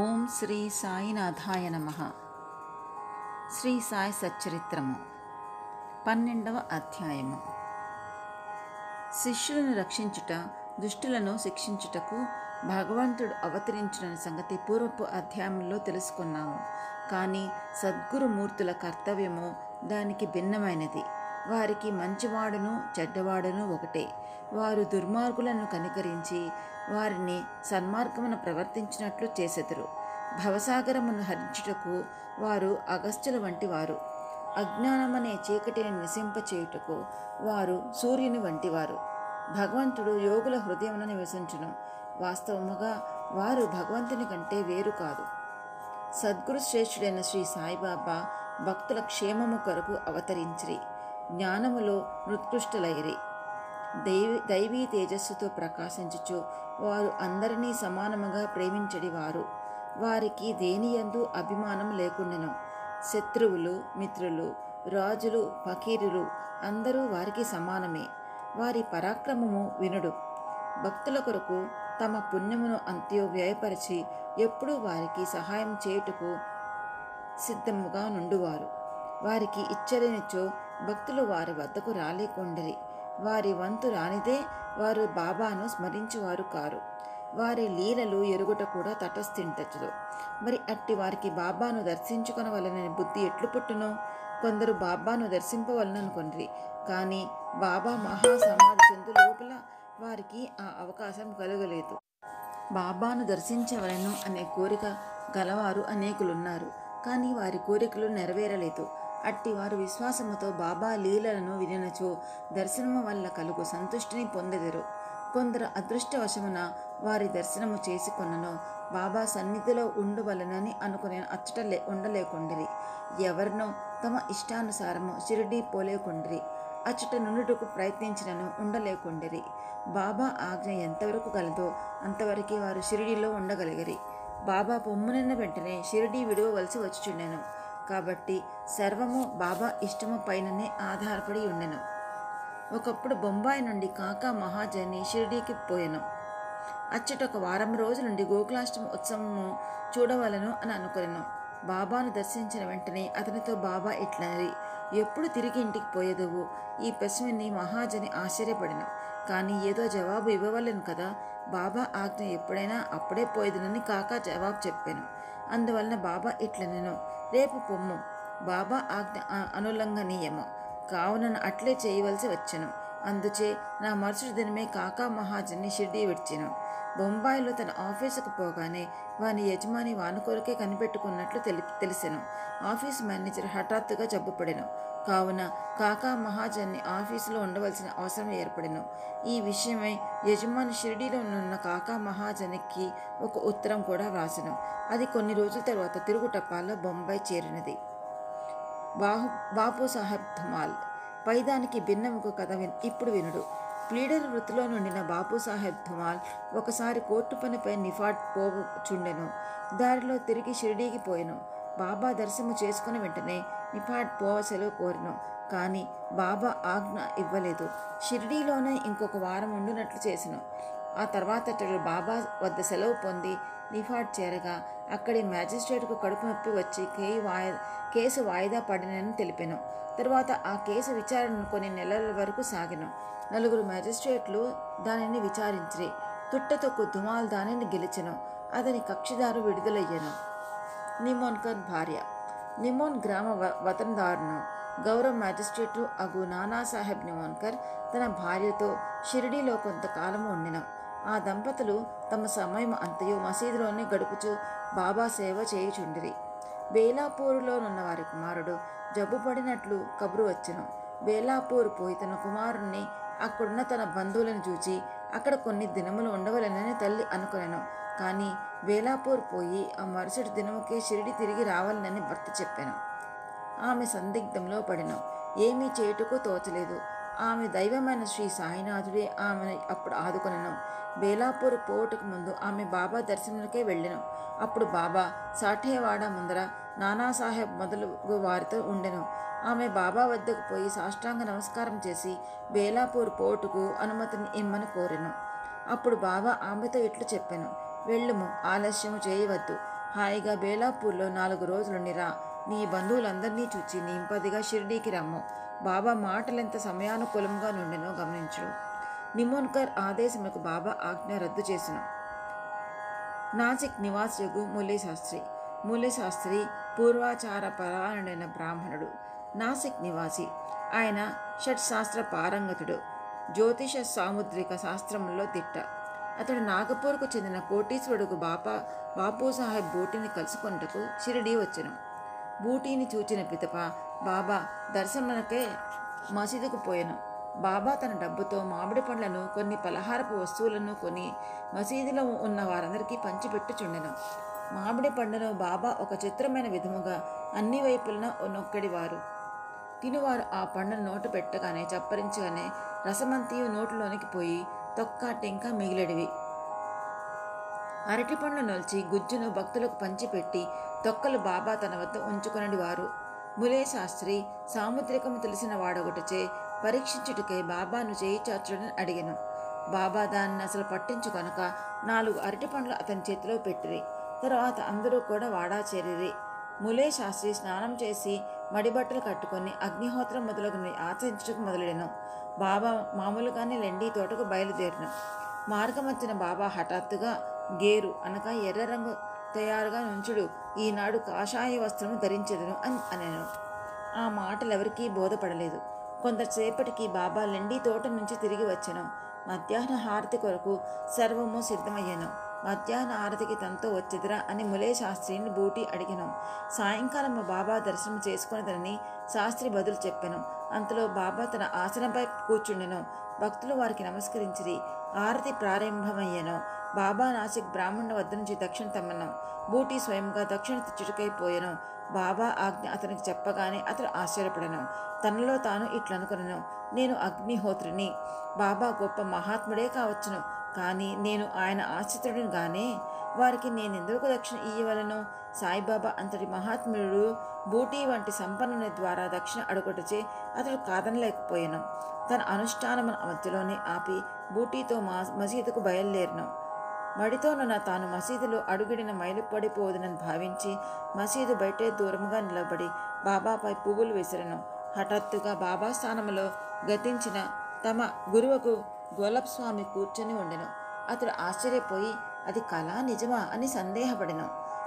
ఓం శ్రీ సాయినాథాయ నమః. శ్రీ సాయి సచ్చరిత్రము 12వ అధ్యాయము. శిష్యులను రక్షించుట, దుష్టులను శిక్షించుటకు భగవంతుడు అవతరించిన సంగతి పూర్వపు అధ్యాయంలో తెలుసుకున్నాము. కానీ సద్గురుమూర్తుల కర్తవ్యము దానికి భిన్నమైనది. వారికి మంచివాడును చెడ్డవాడును ఒకటే. వారు దుర్మార్గులను కనికరించి వారిని సన్మార్గమును ప్రవర్తించినట్లు చేసెదరు. భవసాగరమును హరించుటకు వారు అగస్త్యుల వంటి వారు. అజ్ఞానమనే చీకటిని నశింపచేయుటకు వారు సూర్యుని వంటివారు. భగవంతుడు యోగుల హృదయమున నివసించును. వాస్తవముగా వారు భగవంతుని కంటే వేరు కాదు. సద్గురు శ్రేష్ఠుడైన శ్రీ సాయిబాబా భక్తుల క్షేమము కొరకు అవతరించిరి. జ్ఞానములో నుత్కృష్టులైరి. దైవీ తేజస్సుతో ప్రకాశించుచు వారు అందరినీ సమానముగా ప్రేమించడివారు. వారికి దేనియందు అభిమానం లేకుండెను. శత్రువులు, మిత్రులు, రాజులు, ఫకీరులు అందరూ వారికి సమానమే. వారి పరాక్రమము వినుడు. భక్తుల కొరకు తమ పుణ్యమును అంత్యో వ్యయపరిచి ఎప్పుడూ వారికి సహాయం చేయుటకు సిద్ధముగా నుండువారు. వారికి ఇచ్చలేనిచో భక్తులు వారి వద్దకు రాలేకుండరి. వారి వంతు రానిదే వారు బాబాను స్మరించువారు కారు. వారి లీలలు ఎరుగుట కూడా తటస్థించదు. మరి అట్టి వారికి బాబాను దర్శించుకొనవలనని బుద్ధి ఎట్లు పుట్టును? కొందరు బాబాను దర్శింపవలననుకొండ్రి, కానీ బాబా మహాసమాధి చెందు లోపల వారికి ఆ అవకాశం కలుగలేదు. బాబాను దర్శించవలను అనే కోరిక గలవారు అనేకులున్నారు, కానీ వారి కోరికలు నెరవేరలేదు. అట్టి వారు విశ్వాసముతో బాబా లీలలను వినినచో దర్శనము వల్ల కలుగు సంతుష్టిని పొందెదరు. కొందరు అదృష్టవశమున వారి దర్శనము చేసుకొనను బాబా సన్నిధిలో ఉండవలనని అనుకుని అచ్చట ఉండలేకుండిరి. ఎవరినో తమ ఇష్టానుసారము షిరిడీ పోలేకుండిరి. అచ్చట నుండుటకు ప్రయత్నించినను ఉండలేకుండిరి. బాబా ఆజ్ఞ ఎంతవరకు గలదో అంతవరకే వారు షిరిడీలో ఉండగలిగిరి. బాబా పొమ్మునన్న వెంటనే షిరిడీ విడవవలసి వచ్చుచుండెను. కాబట్టి సర్వము బాబా ఇష్టము పైననే ఆధారపడి ఉండెను. ఒకప్పుడు బొంబాయి నుండి కాకా మహాజని షిరిడీకి పోయెను. అచ్చట ఒక వారం రోజులుండి గోకులాష్టమి ఉత్సవము చూడవలను అని అనుకునేను. బాబాను దర్శించిన వెంటనే అతనితో బాబా ఇట్లనరి, ఎప్పుడు తిరిగి ఇంటికి పోయేదువు? ఈ ప్రశ్నని మహాజని ఆశ్చర్యపడెను. కానీ ఏదో జవాబు ఇవ్వవలను కదా. బాబా ఆజ్ఞ ఎప్పుడైనా అప్పుడే పోయేదునని కాకా జవాబు చెప్పాను. అందువలన బాబా ఇట్లనెను, రేపు పొమ్ము. బాబా ఆజ్ఞ అనులంఘనీయము కావున అట్లే చేయవలసి వచ్చెను. అందుచే నా మరుసటి దినమే కాకా మహాజన్ని షిర్డీ విడిచెను. బొంబాయిలో తన ఆఫీసుకు పోగానే వాని యజమాని వాని కొరకే కనిపెట్టుకున్నట్లు తెలిసెను. ఆఫీసు మేనేజర్ హఠాత్తుగా జబ్బుపడెను. కావున కాకా మహాజన్ని ఆఫీసులో ఉండవలసిన అవసరం ఏర్పడెను. ఈ విషయమై యజమాని షిరిడీలో ఉన్న కాకా మహాజనికి ఒక ఉత్తరం కూడా వ్రాసెను. అది కొన్ని రోజుల తర్వాత తిరుగుటప్పాలో బొంబాయి చేరినది. బాపు సాహెబ్ ధమాల్ పైదానికి భిన్నముకు కథ ఇప్పుడు వినుడు. ప్లీడర్ వృత్తిలో నుండిన బాపు సాహెబ్ ధమాల్ ఒకసారి కోర్టు పనిపై నిఫాట్ పోచుండెను. దారిలో తిరిగి షిరిడీకి పోయెను. బాబా దర్శనము చేసుకుని వెంటనే నిఫాట్ పోవ సెలవు కోరెను. కానీ బాబా ఆజ్ఞ ఇవ్వలేదు. షిరిడీలోనే ఇంకొక వారం ఉండునట్లు చేసెను. ఆ తర్వాత బాబా వద్ద సెలవు పొంది నిఫాట్ చేరగా అక్కడి మ్యాజిస్ట్రేట్కు కడుపు నొప్పి వచ్చి కేసు వాయిదా పడినని తెలిపెను. తరువాత ఆ కేసు విచారణ కొన్ని నెలల వరకు సాగెను. 4 మ్యాజిస్ట్రేట్లు దానిని విచారించిరి. తుట్టతొక్కు ధుమాల్ దానిని గెలిచెను. అతని కక్షిదారు విడుదలయ్యెను. నిమోన్కర్ భార్య. నిమోన్ గ్రామ వతందారును గౌరవ మ్యాజిస్ట్రేటు అగు నానాసాహెబ్ నిమోన్కర్ తన భార్యతో షిరిడీలో కొంతకాలము ఉండెను. ఆ దంపతులు తమ సమయం అంతయు మసీదులోనే గడుపుచు బాబా సేవ చేయుచుండిరి. బేలాపూరులోనున్న వారి కుమారుడు జబ్బుపడినట్లు కబురు వచ్చెను. బేలాపూర్ పోయి తన కుమారుణ్ణి అక్కడున్న తన బంధువులను చూచి అక్కడ కొన్ని దినములు ఉండవలనని తల్లి అనుకొనెను. కానీ బేలాపూర్ పోయి ఆ మరుసటి దినముకే షిరిడి తిరిగి రావాలనని భర్త చెప్పాను. ఆమె సందిగ్ధంలో పడెను. ఏమీ చేయుటకు తోచలేదు. ఆమె దైవమైన శ్రీ సాయినాథుడే ఆమెను అప్పుడు ఆదుకొనెను. బేలాపూర్ పోవుటకు ముందు ఆమె బాబా దర్శనములకే వెళ్ళెను. అప్పుడు బాబా సాఠేవాడ ముందర నానాసాహెబ్ మొదలగు వారితో ఉండెను. ఆమె బాబా వద్దకు పోయి సాష్టాంగ నమస్కారం చేసి బేలాపూర్ పోవుటకు అనుమతిని ఇమ్మని కోరెను. అప్పుడు బాబా ఆమెతో ఇట్లు చెప్పెను, వెళ్ళుము, ఆలస్యము చేయవద్దు. హాయిగా బేలాపూర్లో 4 రోజులుండిరా. నీ బంధువులందరినీ చూచి నింపదిగా షిరిడీకి రమ్ము. బాబా మాటలెంత సమయానుకూలంగా నుండెనో గమనించు. నిమోన్కర్ ఆదేశములకు బాబా ఆజ్ఞ రద్దు చేసిన నాసిక్ నివాసియగు మూలేశాస్త్రి. మూలేశాస్త్రి పూర్వాచార పరాయణుడైన బ్రాహ్మణుడు, నాసిక్ నివాసి. ఆయన షట్శాస్త్ర పారంగతుడు, జ్యోతిష సాముద్రిక శాస్త్రముల్లో దిట్ట. అతడు నాగపూర్కు చెందిన కోటీశ్వరుడుకు బాపూసాహెబ్ బూటీని కలుసుకొనుటకు షిరిడీ వచ్చెను. బూటీని చూచిన పిదప బాబా దర్శనమునకే మసీదుకు పోయెను. బాబా తన డబ్బుతో మామిడి పండ్లను, కొన్ని పలహారపు వస్తువులను కొని మసీదులో ఉన్న వారందరికీ పంచిపెట్టుచుండెను. మామిడి పండును బాబా ఒక చిత్రమైన విధముగా అన్ని వైపులన నొక్కడివారు. తినువారు ఆ పండును నోట పెట్టగానే చప్పరించగానే రసమంతియు నోటిలోనికి పోయి తొక్క టెంక మిగిలెడివి. అరటి పండ్లు నొల్చి గుజ్జును భక్తులకు పంచిపెట్టి తొక్కలు బాబా తన వద్ద ఉంచుకొనడివారు. ములే శాస్త్రి సాముద్రికము తెలిసిన వాడొకటిచే పరీక్షించుటకై బాబాను చేయి చాచుడని అడిగెను. బాబా దాన్ని అసలు పట్టించుకొనక 4 అరటి పండ్లు అతని చేతిలో పెట్టిరి. తర్వాత అందరూ కూడా వాడా చేరిరి. ములే శాస్త్రి స్నానం చేసి మడిబట్టలు కట్టుకొని అగ్నిహోత్రం మొదలుగుని ఆచరించుటకు మొదలెడెను. బాబా మామూలుగానే లెండి తోటకు బయలుదేరిన మార్గమొచ్చిన బాబా హఠాత్తుగా గేరు అనగా ఎర్ర రంగు తయారుగా నుంచుడు, ఈనాడు కాషాయ వస్త్రము ధరించెదను అని అనెను. ఆ మాటలెవరికీ బోధపడలేదు. కొంతసేపటికి బాబా లెండి తోట నుంచి తిరిగి వచ్చెను. మధ్యాహ్న హారతి కొరకు సర్వము సిద్ధమయ్యెను. మధ్యాహ్న హారతికి తనతో వచ్చెదరా అని ములే శాస్త్రిని బూటీ అడిగెను. సాయంకాలం బాబా దర్శనం చేసుకునేదని శాస్త్రి బదులు చెప్పెను. అంతలో బాబా తన ఆసనంపై కూర్చుండెను. భక్తులు వారికి నమస్కరించిరి. హారతి ప్రారంభమయ్యెను. బాబా నాసిక్ బ్రాహ్మణుల వద్ద నుంచి దక్షిణ తమ్మను. బూటీ స్వయంగా దక్షిణ తెచ్చుటకైపోయెను. బాబా ఆజ్ఞ అతనికి చెప్పగానే అతడు ఆశ్చర్యపడెను. తనలో తాను ఇట్లనుకొనెను, నేను అగ్నిహోత్రిని. బాబా గొప్ప మహాత్ముడే కావచ్చును, కానీ నేను ఆయన ఆశ్రితుడిని గానే వారికి నేనెందుకు దక్షిణ ఇయ్యవలను? సాయిబాబా అంతటి మహాత్ముడు బూటీ వంటి సంపన్నుని ద్వారా దక్షిణ అడుగుటచే అతడు కాదనలేకపోయాను. తన అనుష్ఠానమును మధ్యలోనే ఆపి బూటీతో మసీదుకు బయలుదేరిను. మడితోనున్న తాను మసీదులో అడుగిడిన మైలు పడిపోదునని భావించి మసీదు బయటే దూరముగా నిలబడి బాబాపై పువ్వులు విసిరెను. హఠాత్తుగా బాబా స్థానంలో గతించిన తమ గురువుకు గోలప్ స్వామి కూర్చొని ఉండెను. అతడు ఆశ్చర్యపోయి అది కళా నిజమా అని సందేహపడెను.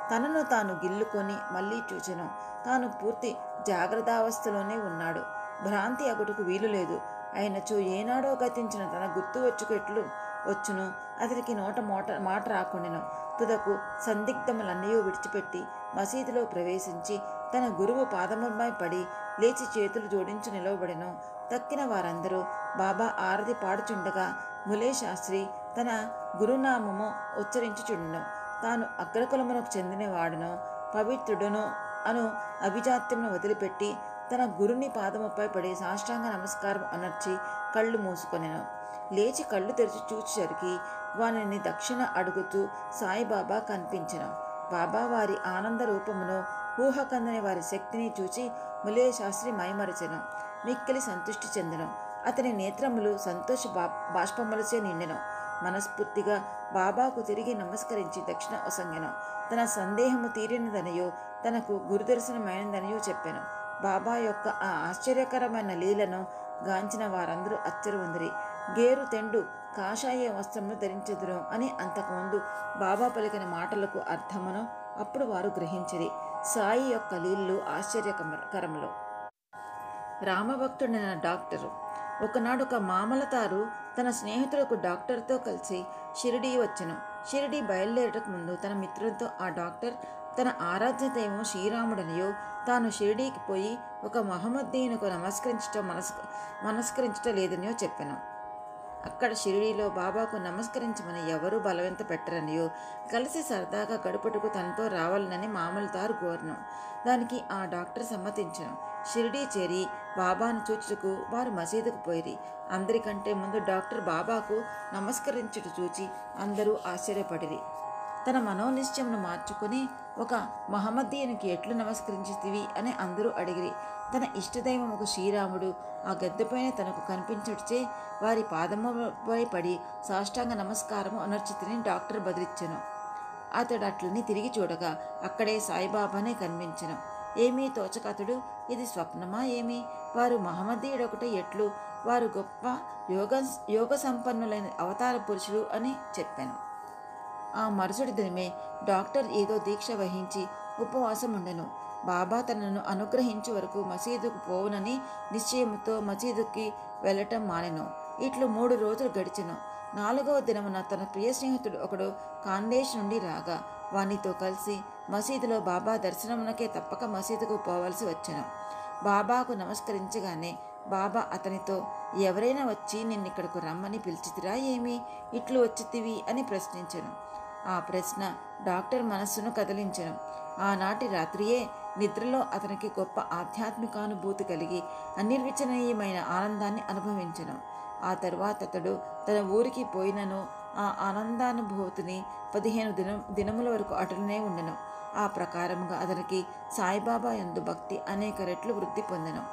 తనను తాను గిల్లుకొని మళ్ళీ చూచెను. తాను పూర్తి జాగ్రత్తావస్థలోనే ఉన్నాడు. భ్రాంతి అగుటకు వీలు లేదు. అయినచో ఏనాడో గతించిన తన గుర్తు వచ్చుకెట్లు వచ్చును. అతనికి మాట రాకుండెను. తుదకు సందిగ్ధములన్నీ విడిచిపెట్టి మసీదులో ప్రవేశించి తన గురువు పాదములపై పడి లేచి చేతులు జోడించి నిలవబడెను. తక్కిన వారందరూ బాబా ఆరతి పాడుచుండగా ములే శాస్త్రి తన గురునామము ఉచ్చరించుచుండెను. తాను అగ్రకులమునకు చెందినవాడును, పవిత్రుడును అను అభిజాత్యమును వదిలిపెట్టి తన గురుని పాదముపై పడి సాష్టాంగ నమస్కారం అనర్చి కళ్ళు మూసుకొనెను. లేచి కళ్ళు తెరిచి చూచేసరికి వానిని దక్షిణ అడుగుతూ సాయిబాబా కనిపించెను. బాబా వారి ఆనంద రూపమును, ఊహకందని వారి శక్తిని చూచి ములే శాస్త్రి మైమరచెను. మిక్కిలి సంతృష్టి చెందెను. అతని నేత్రములు సంతోష బాష్పములచే నిండెను. మనస్ఫూర్తిగా బాబాకు తిరిగి నమస్కరించి దక్షిణ ఒసంగెను. తన సందేహము తీరినదనియో తనకు గురుదర్శనమైనదనియో చెప్పెను. బాబా యొక్క ఆ ఆశ్చర్యకరమైన లీలను గాంచిన వారందరూ అచ్చరువందిరి. గేరు తెండు కాషాయ వస్త్రమును ధరించెదరు అని అంతకుముందు బాబా పలికిన మాటలకు అర్థమును అప్పుడు వారు గ్రహించిరి. సాయి యొక్క లీలలు ఆశ్చర్యకరములు. రామభక్తుడైన డాక్టరు ఒకనాడు ఒక మామలతారు తన స్నేహితులకు డాక్టర్తో కలిసి షిరిడీ వచ్చెను. షిరిడీ బయలుదేరటకు ముందు తన మిత్రులతో ఆ డాక్టర్ తన ఆరాధ్య దైవం శ్రీరాముడనియో తాను షిరిడీకి పోయి ఒక మహమ్మదీయునకు నమస్కరించట లేదనియో చెప్పెను. అక్కడ షిరిడీలో బాబాకు నమస్కరించమని ఎవరూ బలవంత పెట్టరనియో కలిసి సరదాగా గడుపుటకు తనతో రావాలనని మామూలుతారు కోరను. దానికి ఆ డాక్టర్ సమ్మతించను. షిరిడీ చేరి బాబాను చూచుటకు వారు మసీదుకు పోయిరి. అందరికంటే ముందు డాక్టర్ బాబాకు నమస్కరించుట చూచి అందరూ ఆశ్చర్యపడిరి. తన మనోనిశ్చయమును మార్చుకుని ఒక మహమ్మదీయునికి ఎట్లు నమస్కరించితివి అని అందరూ అడిగిరి. తన ఇష్టదైవం ఒక శ్రీరాముడు ఆ గద్దెపైన తనకు కనిపించుటచే వారి పాదముపై పడి సాష్టాంగ నమస్కారము అనర్చితిని డాక్టర్ బదిలిచ్చెను. అతడు అట్లని తిరిగి చూడగా అక్కడే సాయిబాబానే కనిపించెను. ఏమీ తోచక అతడు ఇది స్వప్నమా ఏమి, వారు మహమ్మదీయుడొకటే ఎట్లు, వారు గొప్ప యోగ సంపన్నులైన అవతార పురుషులు అని చెప్పాను. ఆ మరుసటి దినమే డాక్టర్ ఏదో దీక్ష వహించి ఉపవాసం ఉండెను. బాబా తనను అనుగ్రహించే వరకు మసీదుకు పోవునని నిశ్చయముతో మసీదుకి వెళ్ళటం మానెను. ఇట్లు 3 రోజులు గడిచెను. 4వ దినమున తన ప్రియ స్నేహితుడు ఒకడు కాందేశ్ నుండి రాగా వానితో కలిసి మసీదులో బాబా దర్శనమునకే తప్పక మసీదుకు పోవలసి వచ్చెను. బాబాకు నమస్కరించగానే బాబా అతనితో, ఎవరైనా వచ్చి నిన్నిక్కడకు రమ్మని పిలిచితిరా ఏమి, ఇట్లు వచ్చితివి అని ప్రశ్నించెను. ఆ ప్రశ్న డాక్టర్ మనస్సును కదిలించెను. ఆనాటి రాత్రియే నిద్రలో అతనికి గొప్ప ఆధ్యాత్మికానుభూతి కలిగి అనిర్వచనీయమైన ఆనందాన్ని అనుభవించెను. ఆ తరువాత అతడు తన ఊరికి పోయినను ఆ ఆనందానుభూతిని 15 దినముల వరకు అటులనే ఉండెను. ఆ ప్రకారముగా అతనికి సాయిబాబా యందు భక్తి అనేక రెట్లు వృద్ధి పొందెను.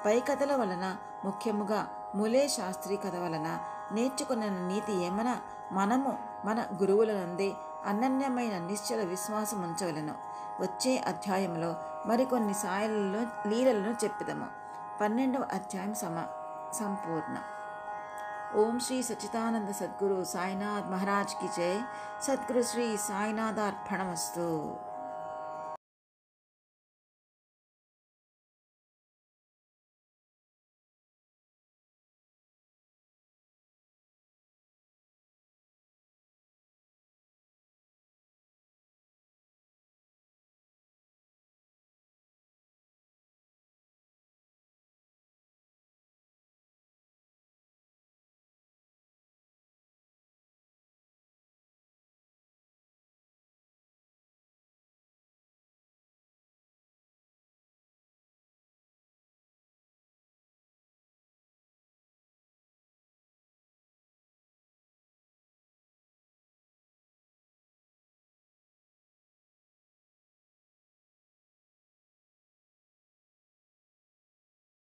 పై కథల వలన, ముఖ్యముగా ములే శాస్త్రి కథ వలన నేర్చుకున్న నీతి ఏమన, మనము మన గురువులనందే అనన్యమైన నిశ్చల విశ్వాసం ఉంచవలెను. వచ్చే అధ్యాయంలో మరికొన్ని సాయలలో లీలలను చెప్పిదము. 12వ అధ్యాయం సంపూర్ణం. ఓం శ్రీ సచ్చిదానంద సద్గురు సాయినాథ్ మహారాజ్ కి జై. సద్గురు శ్రీ సాయినాథార్పణమస్తు.